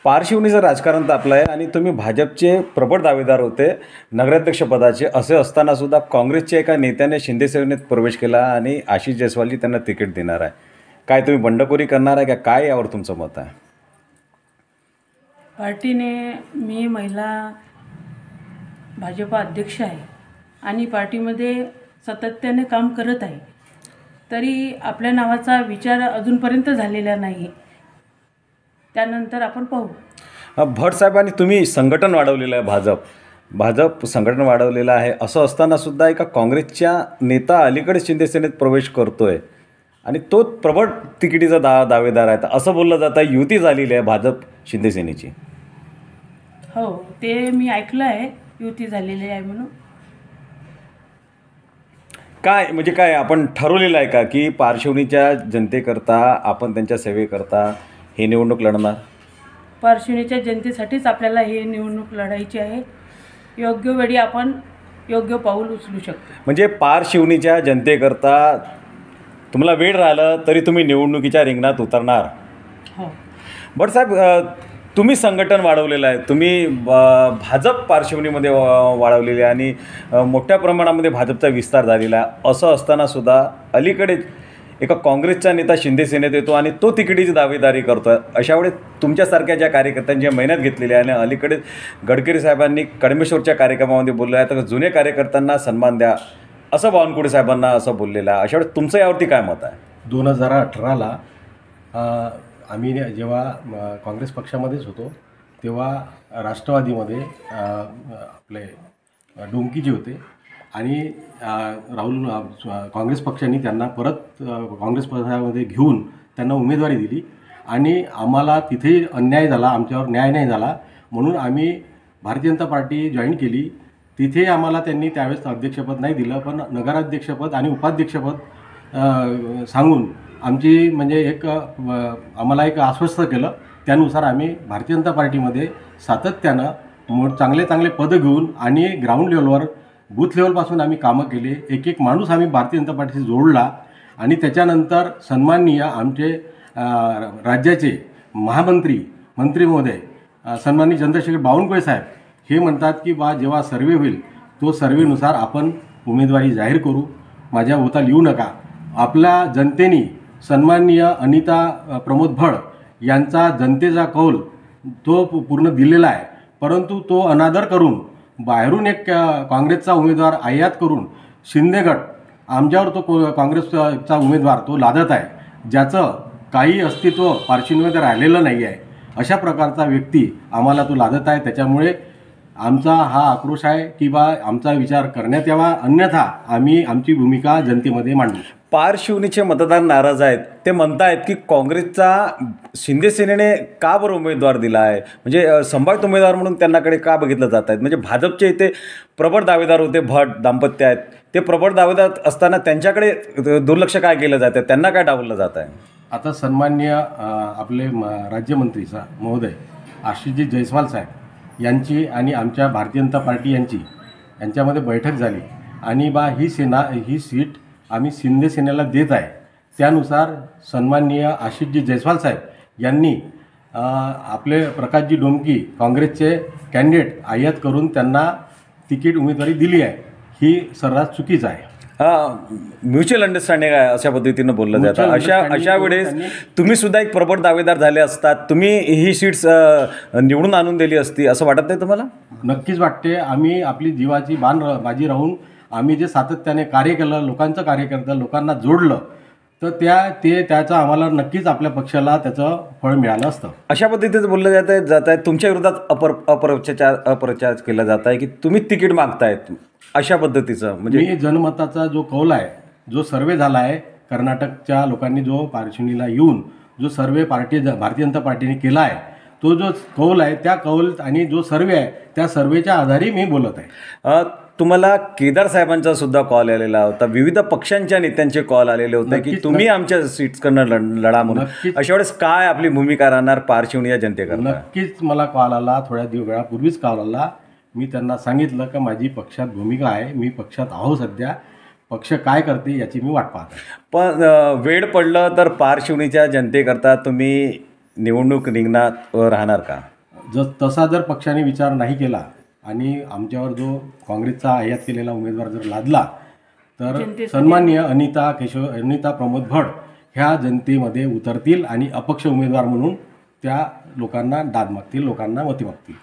पारशिवनीचं राजकारण तापलं आहे आणि तुम्ही भाजपचे प्रबळ दावेदार होते नगराध्यक्षपदाचे. असे असताना सुद्धा काँग्रेसच्या एका नेत्याने शिंदे सेनेत प्रवेश केला आणि आशिष जयस्वालजी त्यांना तिकीट देणार आहे. काय तुम्ही बंडखोरी करणार आहे का? काय यावर तुमचं मत आहे? पार्टीने, मी महिला भाजपा अध्यक्ष आहे आणि पार्टीमध्ये सातत्याने काम करत आहे, तरी आपल्या नावाचा विचार अजूनपर्यंत झालेला नाही. त्यानंतर आपण पाहू. भट साहेबांनी तुम्ही संघटन वाढवलेलं आहे, भाजप संघटन वाढवलेलं आहे. असं असताना सुद्धा एका काँग्रेसच्या नेता अलीकडे शिंदे सेनेत प्रवेश करतोय आणि तो प्रबळ तिकिटीचा दावेदार आहे. असं बोललं जातं युती झालेली आहे भाजप शिंदे सेनेची. हो, ते मी ऐकलं आहे, युती झालेली आहे म्हणून. काय म्हणजे काय आपण ठरवलेलं आहे का की पारशिवनीच्या जनतेकरता आपण त्यांच्या सेवेकरता हे निवडणूक लढणार? पारशिवनीच्या जनतेसाठीच आपल्याला हे निवडणूक लढायची आहे. योग्य वेळी आपण योग्य पाऊल उचलू शकतो. म्हणजे पारशिवनीच्या जनतेकरता तुम्हाला वेळ राहिलं तरी तुम्ही निवडणुकीच्या रिंगणात उतरणार? हो. बट साहेब, तुम्ही संघटन वाढवलेलं आहे, तुम्ही भाजप पारशिवनीमध्ये वाढवलेली आहे आणि मोठ्या प्रमाणामध्ये भाजपचा विस्तार झालेला आहे. असं असताना सुद्धा अलीकडे एका काँग्रेसचा नेता शिंदे सेनेत येतो आणि तो तिकिटीची दावेदारी करतो आहे. अशा वेळेस तुमच्यासारख्या ज्या कार्यकर्त्यांची मेहनत घेतलेली आहे आणि अलीकडे गडकरी साहेबांनी कडमेश्वरच्या कार्यक्रमामध्ये बोललं आहे तर जुने कार्यकर्त्यांना सन्मान द्या असं बावनकुळे साहेबांना असं बोललेलं आहे. अशा वेळेस तुमचं यावरती काय मत आहे? 2018ला आम्ही जेव्हा काँग्रेस पक्षामध्येच होतो तेव्हा राष्ट्रवादीमध्ये आपले डोंकीजी होते आणि राहुल काँग्रेस पक्षाने त्यांना परत काँग्रेस पक्षामध्ये घेऊन त्यांना उमेदवारी दिली आणि आम्हाला तिथे अन्याय झाला, आमच्यावर न्याय नाही झाला म्हणून आम्ही भारतीय जनता पार्टी जॉईन केली. तिथे आम्हाला त्यांनी त्यावेळेस अध्यक्षपद नाही दिलं, पण नगराध्यक्षपद आणि उपाध्यक्षपद सांगून आमची म्हणजे आम्हाला एक आश्वस्त केलं. त्यानुसार आम्ही भारतीय जनता पार्टीमध्ये सातत्यानं चांगले पदं घेऊन आणि ग्राउंड लेवलवर बूथ लेवलपासून आम्ही कामं केले. एक माणूस आम्ही भारतीय जनता पार्टीशी जोडला आणि त्याच्यानंतर सन्माननीय आमचे राज्याचे मंत्री महोदय सन्माननीय चंद्रशेखर बावनकुळे साहेब हे म्हणतात की जेव्हा सर्वे होईल तो सर्वेनुसार आपण उमेदवारी जाहीर करू, माझ्या भोवताल येऊ नका. आपल्या जनतेने सन्माननीय अनिता प्रमोद भड यांचा जनतेचा कौल तो पूर्ण दिलेला आहे, परंतु तो अनादर करून बाहेरून एक काँग्रेसचा उमेदवार आयात करून शिंदे गट आमच्यावर तो काँग्रेसचा उमेदवार तो लादत आहे, ज्याचं काही अस्तित्व पारशिवनीमध्ये राहिलेलं नाही आहे. अशा प्रकारचा व्यक्ती आम्हाला तो लादत आहे. त्याच्यामुळे आमचा हा आक्रोश आहे की आमचा विचार करण्यात यावा, अन्यथा आम्ही आमची भूमिका जनतेमध्ये मांडू. पारशिवनीचे मतदार नाराज आहेत. ते म्हणतायत की काँग्रेसचा शिंदे सेनेने का बरं उमेदवार दिला आहे, म्हणजे संभाव्य उमेदवार म्हणून त्यांनाकडे का बघितलं जात आहेत. म्हणजे भाजपचे इथे प्रबळ दावेदार होते, भट दाम्पत्य आहेत, ते प्रबळ दावेदार असताना त्यांच्याकडे दुर्लक्ष काय केलं जातं, त्यांना काय डावललं जात आहे. आता सन्माननीय आपले राज्यमंत्री महोदय आशिषजी जयस्वाल साहेब यांची आणि आमच्या भारतीय जनता पार्टी यांच्यामध्ये बैठक झाली आणि ही सीट आम्ही शिंदे सेनेला देत आहे. त्यानुसार सन्माननीय आशिषजी जयस्वाल साहेब यांनी आपले प्रकाशजी डोंकी काँग्रेसचे कॅन्डिडेट आयात करून त्यांना तिकीट उमेदवारी दिली आहे. ही सर्रास चुकीचं आहे. म्युच्युअल अंडरस्टँडिंग आहे अशा पद्धतीनं बोललं जातं. अशा वेळेस तुम्ही सुद्धा एक प्रबळ दावेदार झाले असतात, तुम्ही ही सीट्स निवडून आणून दिली असती असं वाटत नाही तुम्हाला? नक्कीच वाटते. आम्ही आपली जीवाची बाजी राहून आम्ही जे सातत्याने कार्य केलं, लोकांचं कार्य केलं, लोकांना जोडलं, तर त्याचं आम्हाला नक्कीच आपल्या पक्षाला त्याचं फळ मिळालं असतं. अशा पद्धतीचं बोललं जात आहे तुमच्या विरोधात अपप्रचार केला जात आहे की तुम्ही तिकीट मागतायत अशा पद्धतीचं. म्हणजे मी जनमताचा जो कौल आहे, जो सर्वे झाला आहे कर्नाटकच्या लोकांनी, जो पारशिवनीला येऊन जो सर्वे भारतीय जनता पार्टीने केला आहे, तो जो कौल आहे त्या कौल आणि जो सर्वे आहे त्या सर्वेच्या आधारे मी बोलत आहे. तुम्हाला केदार साहेबांचा सुद्धा कॉल आलेला होता, विविध पक्षांच्या नेत्यांचे कॉल आलेले होते की तुम्ही आमच्या सीट्सकडनं लढा म्हणून. अशा वेळेस काय आपली भूमिका राहणार पारशिवनी या जनतेकडे? नक्कीच मला कॉल आला, थोड्या वेळापूर्वीच कॉल आला. मी त्यांना सांगितलं की माझी पक्षात भूमिका आहे, मी पक्षात आहो, सध्या पक्ष काय करते याची मी वाट पाहतो. पण वेळ पडलं तर पारशिवनीच्या जनतेकरता तुम्ही निवडणूक रिंगणात राहणार का? तसा जर पक्षाने विचार नाही केला आणि आमच्यावर जो काँग्रेसचा आयात केलेला उमेदवार जर लादला तर सन्माननीय अनिता प्रमोद भट ह्या जनतेमध्ये उतरतील आणि अपक्ष उमेदवार म्हणून त्या लोकांना दाद मागतील, लोकांना मती मागतील.